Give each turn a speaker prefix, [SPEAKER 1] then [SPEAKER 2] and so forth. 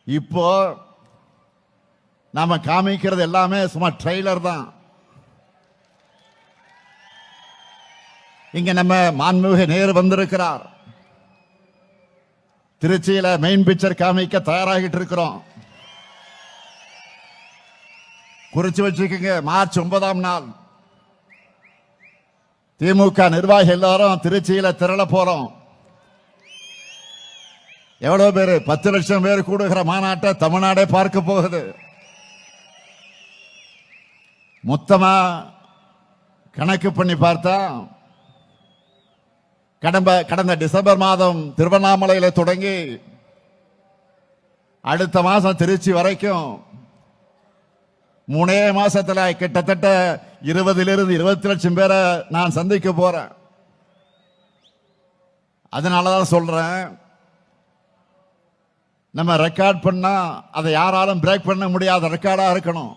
[SPEAKER 1] இப்போ நாம காமிக்கிறது எல்லாமே சும்மா ட்ரெய்லர் தான். இங்க நம்ம மாண்புமிகு நேரு வந்திருக்கிறார். திருச்சியில மெயின் பிக்சர் காமிக்க தயாராகிட்டு இருக்கிறோம். குறிச்சு வச்சுக்கோங்க, மார்ச் 9ஆம் நாள் திமுக நிர்வாகி எல்லாரும் திருச்சியில திரள போறோம். எவ்வளவு பேரு? 10 லட்சம் பேர் கூடுகிற மாநாட்டை தமிழ்நாடே பார்க்க போகுது. மொத்தமா கணக்கு பண்ணி பார்த்தா கடந்த டிசம்பர் மாதம் திருவண்ணாமலையில தொடங்கி அடுத்த மாசம் திருச்சி வரைக்கும் 3 மாசத்துல கிட்டத்தட்ட 20 லட்சம் பேரை நான் சந்திக்க போறேன். அதனாலதான் சொல்றேன், நம்ம ரெக்கார்ட் பண்ணா அதை யாராலும் பிரேக் பண்ண முடியாத ரெக்கார்டா இருக்கணும்.